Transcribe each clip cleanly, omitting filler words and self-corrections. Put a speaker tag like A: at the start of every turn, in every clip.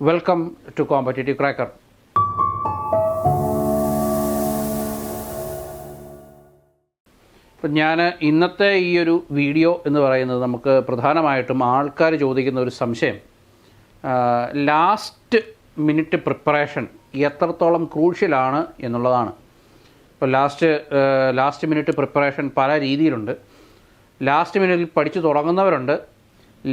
A: Welcome to Competitive cracker. ഇപ്പം ഞാൻ ഇന്നത്തെ ഈ ഒരു വീഡിയോ എന്ന് പറയുന്നത് നമുക്ക് പ്രധാനമായിട്ടും ആൾക്കാർ ചോദിക്കുന്ന ഒരു സംശയം, ലാസ്റ്റ് മിനിറ്റ് പ്രിപ്പറേഷൻ എത്രത്തോളം ക്രൂഷ്യലാണ് എന്നുള്ളതാണ്. ഇപ്പോൾ ലാസ്റ്റ് മിനിറ്റ് പ്രിപ്പറേഷൻ പല രീതിയിലുണ്ട്. ലാസ്റ്റ് മിനിറ്റിൽ പഠിച്ചു തുടങ്ങുന്നവരുണ്ട്,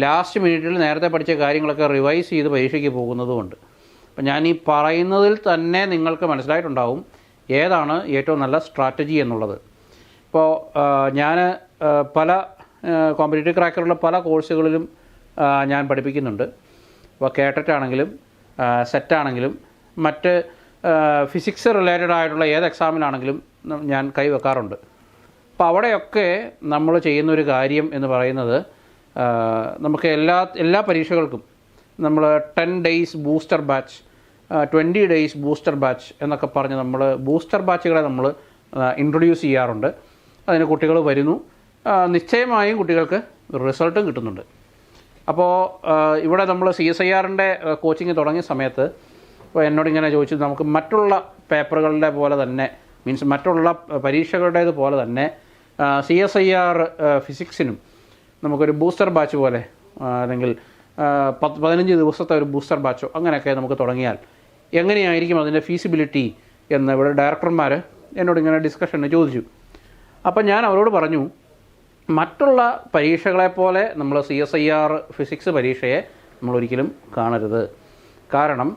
A: ലാസ്റ്റ് മിനിറ്റിൽ നേരത്തെ പഠിച്ച കാര്യങ്ങളൊക്കെ റിവൈസ് ചെയ്ത് പരീക്ഷയ്ക്ക് പോകുന്നതുമുണ്ട്. അപ്പം ഞാൻ ഈ പറയുന്നതിൽ തന്നെ നിങ്ങൾക്ക് മനസ്സിലായിട്ടുണ്ടാവും ഏതാണ് ഏറ്റവും നല്ല സ്ട്രാറ്റജി എന്നുള്ളത്. ഇപ്പോൾ ഞാൻ പല കോമ്പറ്റേറ്റീവ് ക്രാക്കറുള്ള പല കോഴ്സുകളിലും ഞാൻ പഠിപ്പിക്കുന്നുണ്ട്. ഇപ്പോൾ കേട്ടറ്റ് ആണെങ്കിലും സെറ്റാണെങ്കിലും മറ്റ് ഫിസിക്സ് റിലേറ്റഡ് ആയിട്ടുള്ള ഏത് എക്സാമിനാണെങ്കിലും ഞാൻ കൈവെക്കാറുണ്ട്. അപ്പോൾ അവിടെയൊക്കെ നമ്മൾ ചെയ്യുന്നൊരു കാര്യം എന്ന് പറയുന്നത്, നമുക്ക് എല്ലാ പരീക്ഷകൾക്കും നമ്മൾ 10 days booster batch, 20 days booster batch എന്നൊക്കെ പറഞ്ഞ് നമ്മൾ ബൂസ്റ്റർ ബാച്ചുകളെ നമ്മൾ ഇൻട്രൊഡ്യൂസ് ചെയ്യാറുണ്ട്. അതിന് കുട്ടികൾ വരുന്നു, നിശ്ചയമായും കുട്ടികൾക്ക് റിസൾട്ടും കിട്ടുന്നുണ്ട്. അപ്പോൾ ഇവിടെ നമ്മൾ CSIR-ൻ്റെ കോച്ചിങ് തുടങ്ങിയ സമയത്ത് ഇപ്പോൾ എന്നോടിങ്ങനെ ചോദിച്ചു, നമുക്ക് മറ്റുള്ള പേപ്പറുകളുടെ പോലെ തന്നെ, മറ്റുള്ള പരീക്ഷകളുടേത് പോലെ തന്നെ CSIR ഫിസിക്സിനും നമുക്കൊരു ബൂസ്റ്റർ ബാച്ച് പോലെ, അല്ലെങ്കിൽ 15 ദിവസത്തെ ഒരു ബൂസ്റ്റർ ബാച്ചോ അങ്ങനെയൊക്കെ നമുക്ക് തുടങ്ങിയാൽ എങ്ങനെയായിരിക്കും അതിൻ്റെ ഫീസിബിലിറ്റി എന്ന് ഇവിടെ ഡയറക്ടർമാർ എന്നോടിങ്ങനെ ഡിസ്കഷന് ചോദിച്ചു. അപ്പം ഞാൻ അവരോട് പറഞ്ഞു, മറ്റുള്ള പരീക്ഷകളെപ്പോലെ നമ്മൾ CSIR ഫിസിക്സ് പരീക്ഷയെ നമ്മളൊരിക്കലും കാണരുത്. കാരണം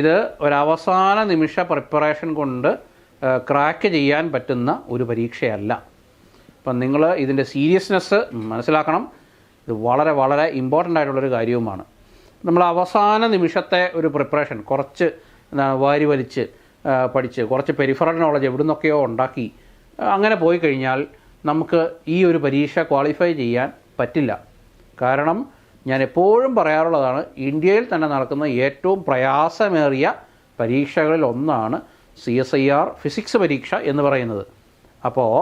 A: ഇത് ഒരവസാന നിമിഷ പ്രിപ്പറേഷൻ കൊണ്ട് ക്രാക്ക് ചെയ്യാൻ പറ്റുന്ന ഒരു പരീക്ഷയല്ല. അപ്പം നിങ്ങൾ ഇതിൻ്റെ സീരിയസ്നെസ് മനസ്സിലാക്കണം. ഇത് വളരെ വളരെ ഇമ്പോർട്ടൻ്റ് ആയിട്ടുള്ളൊരു കാര്യവുമാണ്. നമ്മൾ അവസാന നിമിഷത്തെ ഒരു പ്രിപ്പറേഷൻ കുറച്ച് വാരി വലിച്ച് പഠിച്ച് കുറച്ച് പെരിഫറൽ നോളജ് എവിടെ നിന്നൊക്കെയോ ഉണ്ടാക്കി അങ്ങനെ പോയി കഴിഞ്ഞാൽ നമുക്ക് ഈ ഒരു പരീക്ഷ ക്വാളിഫൈ ചെയ്യാൻ പറ്റില്ല. കാരണം ഞാൻ എപ്പോഴും പറയാറുള്ളതാണ്, ഇന്ത്യയിൽ തന്നെ നടക്കുന്ന ഏറ്റവും പ്രയാസമേറിയ പരീക്ഷകളിൽ ഒന്നാണ് CSIR ഫിസിക്സ് പരീക്ഷ എന്ന് പറയുന്നത്. അപ്പോൾ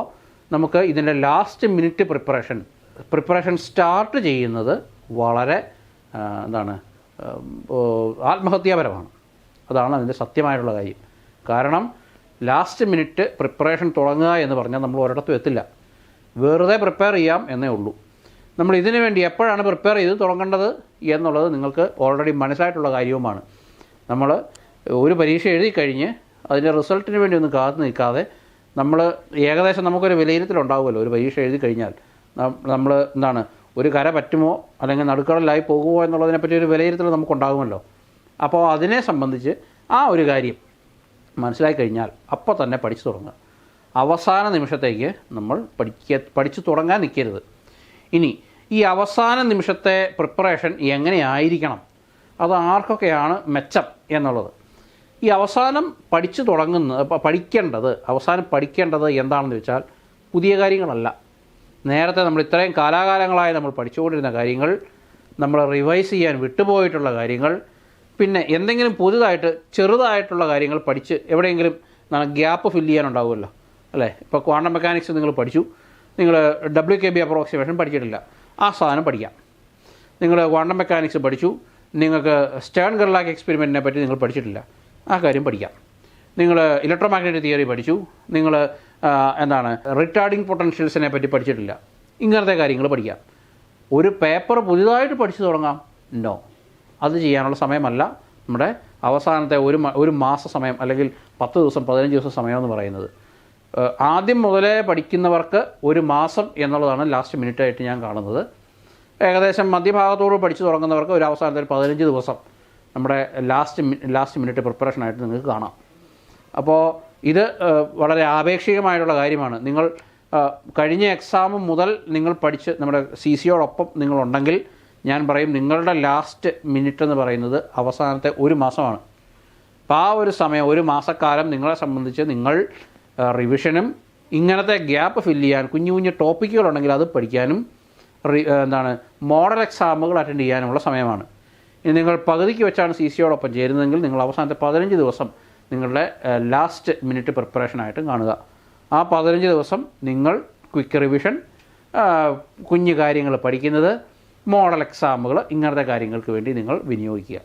A: നമുക്ക് ഇതിൻ്റെ ലാസ്റ്റ് മിനിറ്റ് പ്രിപ്പറേഷൻ സ്റ്റാർട്ട് ചെയ്യുന്നത് വളരെ ആത്മഹത്യാപരമാണ്. അതാണ് അതിൻ്റെ സത്യമായിട്ടുള്ള കാര്യം. കാരണം ലാസ്റ്റ് മിനിറ്റ് പ്രിപ്പറേഷൻ തുടങ്ങുക എന്ന് പറഞ്ഞാൽ നമ്മൾ ഒരിടത്തും എത്തില്ല. വെറുതെ പ്രിപ്പയർ ചെയ്യാം എന്നേ ഉള്ളൂ. നമ്മൾ ഇതിനു വേണ്ടി എപ്പോഴാണ് പ്രിപ്പയർ ചെയ്ത് തുടങ്ങേണ്ടത് എന്നുള്ളത് നിങ്ങൾക്ക് ഓൾറെഡി മനസ്സിലായിട്ടുള്ള കാര്യവുമാണ്. നമ്മൾ ഒരു പരീക്ഷ എഴുതി കഴിഞ്ഞ് അതിൻ്റെ റിസൾട്ടിന് വേണ്ടി ഒന്നും കാത്തു നിൽക്കാതെ നമ്മൾ ഏകദേശം നമുക്കൊരു വിലയിരുത്തലുണ്ടാവുമല്ലോ. ഒരു പരീക്ഷ എഴുതി കഴിഞ്ഞാൽ നമ്മൾ ഒരു കര പറ്റുമോ അല്ലെങ്കിൽ നടുക്കടലായി പോകുമോ എന്നുള്ളതിനെപ്പറ്റി ഒരു വിലയിരുത്തൽ നമുക്കുണ്ടാകുമല്ലോ. അപ്പോൾ അതിനെ സംബന്ധിച്ച് ആ ഒരു കാര്യം മനസ്സിലാക്കി കഴിഞ്ഞാൽ അപ്പോൾ തന്നെ പഠിച്ചു തുടങ്ങുക. അവസാന നിമിഷത്തേക്ക് നമ്മൾ പഠിച്ചു തുടങ്ങാൻ നിൽക്കരുത്. ഇനി ഈ അവസാന നിമിഷത്തെ പ്രിപ്പറേഷൻ എങ്ങനെയായിരിക്കണം, അത് ആർക്കൊക്കെയാണ് മെച്ചം എന്നുള്ളത്. ഈ അവസാനം അവസാനം പഠിക്കേണ്ടത് എന്താണെന്ന് വെച്ചാൽ പുതിയ കാര്യങ്ങളല്ല. നേരത്തെ നമ്മൾ ഇത്രയും കാലാകാലങ്ങളായി നമ്മൾ പഠിച്ചുകൊണ്ടിരുന്ന കാര്യങ്ങൾ, നമ്മൾ റിവൈസ് ചെയ്യാൻ വിട്ടുപോയിട്ടുള്ള കാര്യങ്ങൾ, പിന്നെ എന്തെങ്കിലും പുതുതായിട്ട് ചെറുതായിട്ടുള്ള കാര്യങ്ങൾ പഠിച്ച് എവിടെയെങ്കിലും ഗ്യാപ്പ് ഫില്ല് ചെയ്യാനുണ്ടാവുമല്ലോ അല്ലേ. ഇപ്പോൾ ക്വാണ്ടം മെക്കാനിക്സ് നിങ്ങൾ പഠിച്ചു, നിങ്ങൾ WKB അപ്രോക്സിമേഷൻ പഠിച്ചിട്ടില്ല, ആ സാധനം പഠിക്കാം. നിങ്ങൾ ക്വാണ്ടം മെക്കാനിക്സ് പഠിച്ചു, നിങ്ങൾക്ക് സ്റ്റേൺ ഗെർലാക് എക്സ്പെരിമെൻറ്റിനെ പറ്റി നിങ്ങൾ പഠിച്ചിട്ടില്ല, ആ കാര്യം പഠിക്കാം. നിങ്ങൾ ഇലക്ട്രോമാഗ്നറ്റിക് തിയറി പഠിച്ചു, നിങ്ങൾ റിട്ടാർഡിങ് പൊട്ടൻഷ്യൽസിനെ പറ്റി പഠിച്ചിട്ടില്ല, ഇങ്ങനത്തെ കാര്യങ്ങൾ പഠിക്കാം. ഒരു പേപ്പർ പുതിയതായിട്ട് പഠിച്ചു തുടങ്ങാം? നോ, അത് ചെയ്യാനുള്ള സമയമല്ല നമ്മുടെ അവസാനത്തെ ഒരു മാസ സമയം, അല്ലെങ്കിൽ 10 ദിവസം 15 ദിവസം സമയം എന്ന് പറയുന്നത്. ആദ്യം മുതലേ പഠിക്കുന്നവർക്ക് ഒരു മാസം എന്നുള്ളതാണ് ലാസ്റ്റ് മിനിറ്റായിട്ട് ഞാൻ കാണുന്നത്. ഏകദേശം മധ്യഭാഗത്തോട് പഠിച്ചു തുടങ്ങുന്നവർക്ക് ഒരു അവസാനത്തെ 15 ദിവസം നമ്മുടെ ലാസ്റ്റ് മിനിറ്റ് പ്രിപ്പറേഷനായിട്ട് നിങ്ങൾക്ക് കാണാം. അപ്പോൾ ഇത് വളരെ ആപേക്ഷികമായിട്ടുള്ള കാര്യമാണ്. നിങ്ങൾ കഴിഞ്ഞ എക്സാം മുതൽ നിങ്ങൾ പഠിച്ച് നമ്മുടെ CCയോടൊപ്പം നിങ്ങളുണ്ടെങ്കിൽ ഞാൻ പറയും, നിങ്ങളുടെ ലാസ്റ്റ് മിനിറ്റ് എന്ന് പറയുന്നത് അവസാനത്തെ ഒരു മാസമാണ്. അപ്പോൾ ആ ഒരു സമയം, ഒരു മാസക്കാലം നിങ്ങളെ സംബന്ധിച്ച് നിങ്ങൾ റിവിഷനും ഇങ്ങനത്തെ ഗ്യാപ്പ് ഫില്ല് ചെയ്യാൻ കുഞ്ഞു ടോപ്പിക്കുകളുണ്ടെങ്കിൽ അത് പഠിക്കാനും മോഡൽ എക്സാമുകൾ അറ്റൻഡ് ചെയ്യാനുമുള്ള സമയമാണ്. ഇനി നിങ്ങൾ പകുതിക്ക് വെച്ചാണ് CCയോടൊപ്പം ചേരുന്നതെങ്കിൽ നിങ്ങൾ അവസാനത്തെ 15 ദിവസം നിങ്ങളുടെ ലാസ്റ്റ് മിനിറ്റ് പ്രിപ്പറേഷനായിട്ടും കാണുക. ആ 15 ദിവസം നിങ്ങൾ ക്വിക്ക് റിവിഷൻ, കുഞ്ഞു കാര്യങ്ങൾ പഠിക്കുന്നത്, മോഡൽ എക്സാമുകൾ, ഇങ്ങനത്തെ കാര്യങ്ങൾക്ക് വേണ്ടി നിങ്ങൾ വിനിയോഗിക്കുക.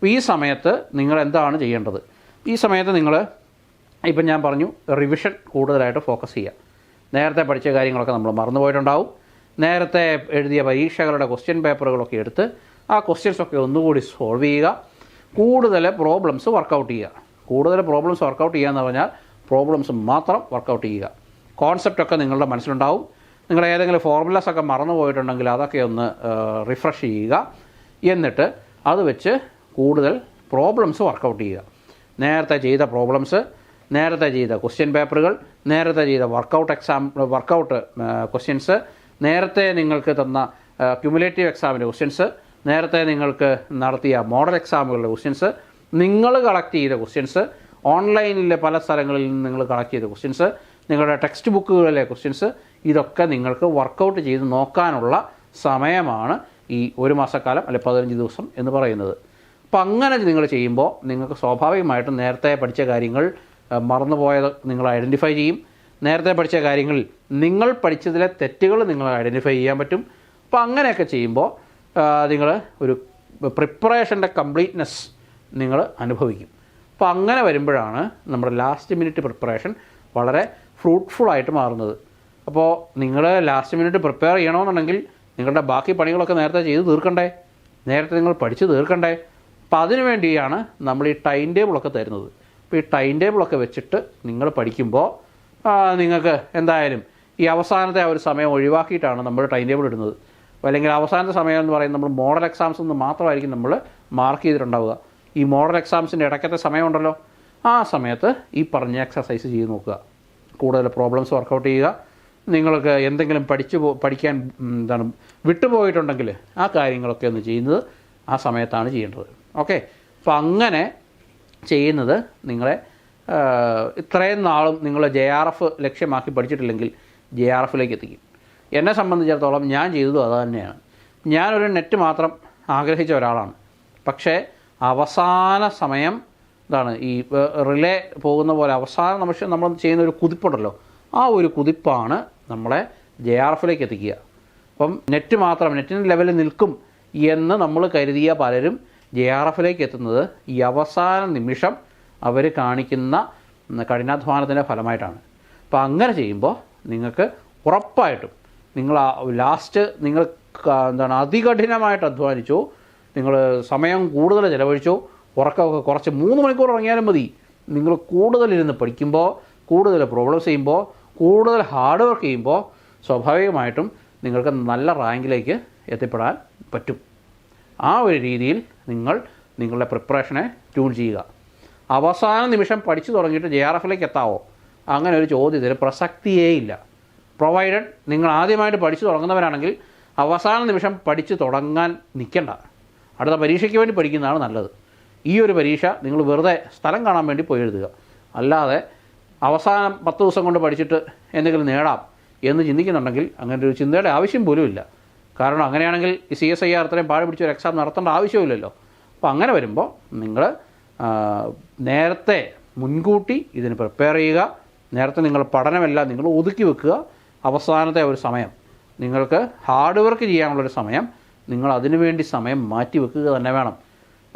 A: അപ്പോൾ ഈ സമയത്ത് നിങ്ങൾ എന്താണ് ചെയ്യേണ്ടത്? ഈ സമയത്ത് നിങ്ങൾ ഇപ്പം ഞാൻ പറഞ്ഞു റിവിഷൻ കൂടുതലായിട്ട് ഫോക്കസ് ചെയ്യുക. നേരത്തെ പഠിച്ച കാര്യങ്ങളൊക്കെ നമ്മൾ മറന്നുപോയിട്ടുണ്ടാവും. നേരത്തെ എഴുതിയ പരീക്ഷകളുടെ ക്വസ്റ്റ്യൻ പേപ്പറുകളൊക്കെ എടുത്ത് ആ ക്വസ്റ്റ്യൻസൊക്കെ ഒന്നുകൂടി സോൾവ് ചെയ്യുക. കൂടുതൽ പ്രോബ്ലംസ് വർക്കൗട്ട് ചെയ്യുക. കൂടുതൽ പ്രോബ്ലംസ് വർക്കൗട്ട് ചെയ്യുക എന്ന് പറഞ്ഞാൽ പ്രോബ്ലംസ് മാത്രം വർക്കൗട്ട് ചെയ്യുക. കോൺസെപ്റ്റൊക്കെ നിങ്ങളുടെ മനസ്സിലുണ്ടാവും. നിങ്ങൾ ഏതെങ്കിലും ഫോർമുലാസ് ഒക്കെ മറന്നു പോയിട്ടുണ്ടെങ്കിൽ അതൊക്കെ ഒന്ന് റിഫ്രഷ് ചെയ്യുക. എന്നിട്ട് അത് വെച്ച് കൂടുതൽ പ്രോബ്ലംസ് വർക്കൗട്ട് ചെയ്യുക. നേരത്തെ ചെയ്ത പ്രോബ്ലംസ്, നേരത്തെ ചെയ്ത ക്വസ്റ്റ്യൻ പേപ്പറുകൾ, നേരത്തെ ചെയ്ത വർക്കൗട്ട് ക്വസ്റ്റ്യൻസ്, നേരത്തെ നിങ്ങൾക്ക് തന്ന ക്യുമുലേറ്റീവ് എക്സാമിൻ്റെ ക്വസ്റ്റ്യൻസ്, നേരത്തെ നിങ്ങൾക്ക് നടത്തിയ മോഡൽ എക്സാമുകളുടെ ക്വസ്റ്റ്യൻസ്, നിങ്ങൾ കളക്ട് ചെയ്ത ക്വസ്റ്റ്യൻസ്, ഓൺലൈനിലെ പല സ്ഥലങ്ങളിൽ നിന്ന് നിങ്ങൾ കളക്ട് ചെയ്ത ക്വസ്റ്റ്യൻസ്, നിങ്ങളുടെ ടെക്സ്റ്റ് ബുക്കുകളിലെ ക്വസ്റ്റ്യൻസ്, ഇതൊക്കെ നിങ്ങൾക്ക് വർക്കൗട്ട് ചെയ്ത് നോക്കാനുള്ള സമയമാണ് ഈ ഒരു മാസക്കാലം അല്ലെ 15 ദിവസം എന്ന് പറയുന്നത്. അപ്പോൾ അങ്ങനെ നിങ്ങൾ ചെയ്യുമ്പോൾ നിങ്ങൾക്ക് സ്വാഭാവികമായിട്ടും നേരത്തെ പഠിച്ച കാര്യങ്ങൾ മറന്നുപോയത് നിങ്ങൾ ഐഡൻറ്റിഫൈ ചെയ്യും. നേരത്തെ പഠിച്ച കാര്യങ്ങളിൽ നിങ്ങൾ പഠിച്ചതിലെ തെറ്റുകൾ നിങ്ങൾ ഐഡൻറ്റിഫൈ ചെയ്യാൻ പറ്റും. അപ്പോൾ അങ്ങനെയൊക്കെ ചെയ്യുമ്പോൾ നിങ്ങൾ ഒരു പ്രിപ്പറേഷൻ്റെ കംപ്ലീറ്റ്നെസ് നിങ്ങൾ അനുഭവിക്കും. അപ്പോൾ അങ്ങനെ വരുമ്പോഴാണ് നമ്മുടെ ലാസ്റ്റ് മിനിറ്റ് പ്രിപ്പറേഷൻ വളരെ ഫ്രൂട്ട്ഫുള്ളായിട്ട് മാറുന്നത്. അപ്പോൾ നിങ്ങൾ ലാസ്റ്റ് മിനിറ്റ് പ്രിപ്പയർ ചെയ്യണമെന്നുണ്ടെങ്കിൽ നിങ്ങളുടെ ബാക്കി പണികളൊക്കെ നേരത്തെ ചെയ്ത് തീർക്കണ്ടേ, നേരത്തെ നിങ്ങൾ പഠിച്ച് തീർക്കണ്ടേ. അപ്പോൾ അതിനു വേണ്ടിയാണ് നമ്മൾ ഈ ടൈം ടേബിളൊക്കെ തരുന്നത്. അപ്പോൾ ഈ ടൈം ടേബിളൊക്കെ വെച്ചിട്ട് നിങ്ങൾ പഠിക്കുമ്പോൾ നിങ്ങൾക്ക് എന്തായാലും ഈ അവസാനത്തെ ആ ഒരു സമയം ഒഴിവാക്കിയിട്ടാണ് നമ്മൾ ടൈം ടേബിൾ ഇടുന്നത്. അല്ലെങ്കിൽ അവസാനത്തെ സമയം എന്ന് പറയുന്നത് നമ്മൾ മോഡൽ എക്സാംസ് എന്ന് മാത്രമായിരിക്കും നമ്മൾ മാർക്ക് ചെയ്തിട്ടുണ്ടാവുക. ഈ മോഡൽ എക്സാംസിൻ്റെ ഇടയ്ക്കത്തെ സമയമുണ്ടല്ലോ, ആ സമയത്ത് ഈ പറഞ്ഞ എക്സസൈസ് ചെയ്ത് നോക്കുക. കൂടുതൽ പ്രോബ്ലംസ് വർക്കൗട്ട് ചെയ്യുക. നിങ്ങൾക്ക് എന്തെങ്കിലും പഠിക്കാൻ വിട്ടുപോയിട്ടുണ്ടെങ്കിൽ ആ കാര്യങ്ങളൊക്കെ ഒന്ന് ചെയ്യുന്നത് ആ സമയത്താണ് ചെയ്യേണ്ടത്. ഓക്കെ, അപ്പോൾ അങ്ങനെ ചെയ്യുന്നത് നിങ്ങളെ ഇത്രയും നാളും നിങ്ങൾ JRF ലക്ഷ്യമാക്കി പഠിച്ചിട്ടില്ലെങ്കിൽ JRFിലേക്ക് എത്തിക്കും. എന്നെ സംബന്ധിച്ചിടത്തോളം ഞാൻ ചെയ്തതും അത് തന്നെയാണ്. ഞാനൊരു നെറ്റ് മാത്രം ആഗ്രഹിച്ച ഒരാളാണ്. പക്ഷേ അവസാന സമയം ഈ റിലേ പോകുന്ന പോലെ അവസാന നിമിഷം നമ്മൾ ചെയ്യുന്ന ഒരു കുതിപ്പുണ്ടല്ലോ, ആ ഒരു കുതിപ്പാണ് നമ്മളെ JRFിലേക്ക് എത്തിക്കുക. അപ്പം നെറ്റിന് ലെവലിൽ നിൽക്കും എന്ന് നമ്മൾ കരുതിയ പലരും JRFിലേക്ക് എത്തുന്നത് ഈ അവസാന നിമിഷം അവർ കാണിക്കുന്ന കഠിനാധ്വാനത്തിൻ്റെ ഫലമായിട്ടാണ്. അപ്പോൾ അങ്ങനെ ചെയ്യുമ്പോൾ നിങ്ങൾക്ക് ഉറപ്പായിട്ടും നിങ്ങൾ ലാസ്റ്റ് നിങ്ങൾ അതികഠിനമായിട്ട് അധ്വാനിച്ചോ, നിങ്ങൾ സമയം കൂടുതൽ ചിലവഴിച്ചോ, ഉറക്കമൊക്കെ കുറച്ച് 3 മണിക്കൂർ ഇറങ്ങിയാലും മതി. നിങ്ങൾ കൂടുതലിരുന്ന് പഠിക്കുമ്പോൾ, കൂടുതൽ പ്രോബ്ലംസ് ചെയ്യുമ്പോൾ, കൂടുതൽ ഹാർഡ് വർക്ക് ചെയ്യുമ്പോൾ സ്വാഭാവികമായിട്ടും നിങ്ങൾക്ക് നല്ല റാങ്കിലേക്ക് എത്തിപ്പെടാൻ പറ്റും. ആ ഒരു രീതിയിൽ നിങ്ങൾ നിങ്ങളുടെ പ്രിപ്പറേഷനെ ട്യൂൺ ചെയ്യുക. അവസാന നിമിഷം പഠിച്ചു തുടങ്ങിയിട്ട് JRFിലേക്ക് എത്താവോ? അങ്ങനെ ഒരു ചോദ്യത്തിന് പ്രസക്തിയേ ഇല്ല. പ്രൊവൈഡഡ് നിങ്ങൾ ആദ്യമായിട്ട് പഠിച്ചു തുടങ്ങുന്നവരാണെങ്കിൽ അവസാന നിമിഷം പഠിച്ചു തുടങ്ങാൻ നിൽക്കണ്ട. അടുത്ത പരീക്ഷയ്ക്ക് വേണ്ടി പഠിക്കുന്നതാണ് നല്ലത്. ഈ ഒരു പരീക്ഷ നിങ്ങൾ വെറുതെ സ്ഥലം കാണാൻ വേണ്ടി പോയി എഴുതുക. അല്ലാതെ അവസാനം 10 ദിവസം കൊണ്ട് പഠിച്ചിട്ട് എന്തെങ്കിലും നേടാം എന്ന് ചിന്തിക്കുന്നുണ്ടെങ്കിൽ അങ്ങനെ ഒരു ചിന്തയുടെ ആവശ്യം പോലും ഇല്ല. കാരണം അങ്ങനെയാണെങ്കിൽ ഈ CSIR അത്രയും പാട് പിടിച്ചൊരു എക്സാം നടത്തേണ്ട ആവശ്യമില്ലല്ലോ. അപ്പോൾ അങ്ങനെ വരുമ്പോൾ നിങ്ങൾ നേരത്തെ മുൻകൂട്ടി ഇതിന് പ്രിപ്പയർ ചെയ്യുക. നേരത്തെ നിങ്ങൾ പഠനമെല്ലാം നിങ്ങൾ ഒതുക്കി വെക്കുക. അവസാനത്തെ ഒരു സമയം നിങ്ങൾക്ക് ഹാർഡ് വർക്ക് ചെയ്യാനുള്ളൊരു സമയം നിങ്ങൾ അതിനു വേണ്ടി സമയം മാറ്റി വെക്കുക തന്നെ വേണം.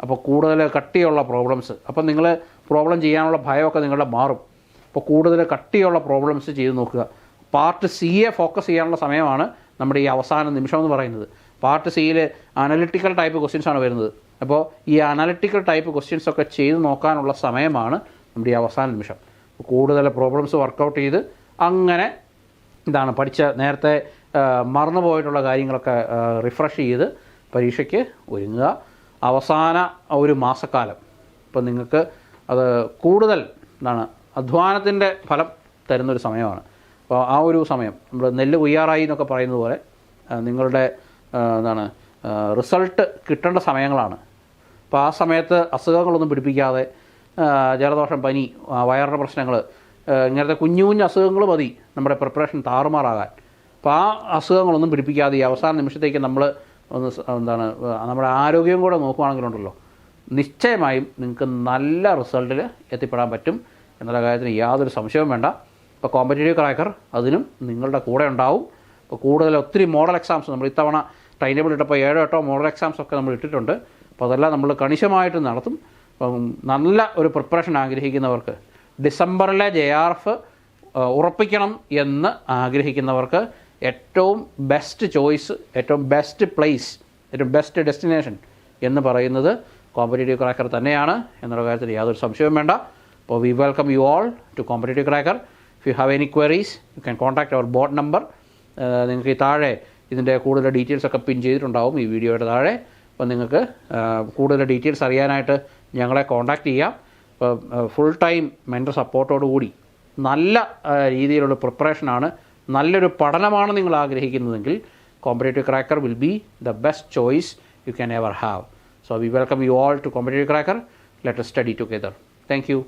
A: അപ്പോൾ കൂടുതൽ കട്ടിയുള്ള പ്രോബ്ലംസ്, അപ്പോൾ നിങ്ങൾ പ്രോബ്ലം ചെയ്യാനുള്ള ഭയമൊക്കെ നിങ്ങളുടെ മാറും. അപ്പോൾ കൂടുതൽ കട്ടിയുള്ള പ്രോബ്ലംസ് ചെയ്ത് നോക്കുക. പാർട്ട് സിയെ ഫോക്കസ് ചെയ്യാനുള്ള സമയമാണ് നമ്മുടെ ഈ അവസാന നിമിഷം എന്ന് പറയുന്നത്. പാർട്ട് സിയിൽ അനലിറ്റിക്കൽ ടൈപ്പ് ക്വസ്റ്റ്യൻസാണ് വരുന്നത്. അപ്പോൾ ഈ അനലിറ്റിക്കൽ ടൈപ്പ് ക്വസ്റ്റ്യൻസൊക്കെ ചെയ്ത് നോക്കാനുള്ള സമയമാണ് നമ്മുടെ ഈ അവസാന നിമിഷം. കൂടുതൽ പ്രോബ്ലംസ് വർക്കൗട്ട് ചെയ്ത് അങ്ങനെ പഠിച്ച നേരത്തെ മറന്നുപോയിട്ടുള്ള കാര്യങ്ങളൊക്കെ റിഫ്രഷ് ചെയ്ത് പരീക്ഷയ്ക്ക് ഒരുങ്ങുക. അവസാന ഒരു മാസക്കാലം ഇപ്പം നിങ്ങൾക്ക് അത് കൂടുതൽ അധ്വാനത്തിൻ്റെ ഫലം തരുന്നൊരു സമയമാണ്. അപ്പോൾ ആ ഒരു സമയം നമ്മൾ നെല്ല് കൊയ്യാറായി എന്നൊക്കെ പറയുന്നത് പോലെ നിങ്ങളുടെ റിസൾട്ട് കിട്ടേണ്ട സമയങ്ങളാണ്. അപ്പോൾ ആ സമയത്ത് അസുഖങ്ങളൊന്നും പിടിപ്പിക്കാതെ ജലദോഷം, പനി, വയറിൻ്റെ പ്രശ്നങ്ങൾ, ഇങ്ങനത്തെ കുഞ്ഞു കുഞ്ഞു അസുഖങ്ങൾ മതി നമ്മുടെ പ്രിപ്പറേഷൻ താറുമാറാകാൻ. അപ്പോൾ ആ അസുഖങ്ങളൊന്നും പിടിപ്പിക്കാതെ ഈ അവസാന നിമിഷത്തേക്ക് നമ്മൾ നമ്മുടെ ആരോഗ്യം കൂടെ നോക്കുകയാണെങ്കിലുണ്ടല്ലോ നിശ്ചയമായും നിങ്ങൾക്ക് നല്ല റിസൾട്ടിൽ എത്തിപ്പെടാൻ പറ്റും എന്നുള്ള കാര്യത്തിന് യാതൊരു സംശയവും വേണ്ട. ഇപ്പോൾ കോമ്പറ്റേറ്റീവ് ക്രാക്കർ അതിനും നിങ്ങളുടെ കൂടെ ഉണ്ടാവും. അപ്പോൾ കൂടുതൽ ഒത്തിരി മോഡൽ എക്സാംസ് നമ്മൾ ഇത്തവണ ടൈം ടേബിൾ ഇട്ടപ്പോൾ 7-8 മോഡൽ എക്സാംസ് ഒക്കെ നമ്മൾ ഇട്ടിട്ടുണ്ട്. അപ്പോൾ അതെല്ലാം നമ്മൾ കണിശമായിട്ട് നടത്തും. അപ്പം നല്ല ഒരു പ്രിപ്പറേഷൻ ആഗ്രഹിക്കുന്നവർക്ക്, ഡിസംബറിലെ JRF ഉറപ്പിക്കണം എന്ന് ആഗ്രഹിക്കുന്നവർക്ക് ഏറ്റവും ബെസ്റ്റ് ചോയ്സ്, ഏറ്റവും ബെസ്റ്റ് പ്ലേസ്, ഏറ്റവും ബെസ്റ്റ് ഡെസ്റ്റിനേഷൻ എന്ന് പറയുന്നത് കോമ്പറ്റേറ്റീവ് ക്രാക്കർ തന്നെയാണ് എന്നുള്ള കാര്യത്തിൽ യാതൊരു സംശയവും വേണ്ട. അപ്പോൾ we welcome you all to Competitive Cracker. If you have any queries you can contact our board number. നിങ്ങൾക്ക് ഈ താഴെ ഇതിൻ്റെ കൂടുതൽ ഡീറ്റെയിൽസൊക്കെ പിൻ ചെയ്തിട്ടുണ്ടാവും ഈ വീഡിയോയുടെ താഴെ. അപ്പോൾ നിങ്ങൾക്ക് കൂടുതൽ ഡീറ്റെയിൽസ് അറിയാനായിട്ട് ഞങ്ങളെ കോൺടാക്റ്റ് ചെയ്യാം. ഇപ്പോൾ ഫുൾ ടൈം മെൻ്റർ സപ്പോർട്ടോടുകൂടി നല്ല രീതിയിലുള്ള പ്രിപ്പറേഷനാണ്, നല്ലൊരു പഠനമാണ് നിങ്ങൾ ആഗ്രഹിക്കുന്നതെങ്കിൽ competitive cracker will be the best choice you can ever have. So we welcome you all to Competitive Cracker. Let us study together. Thank you.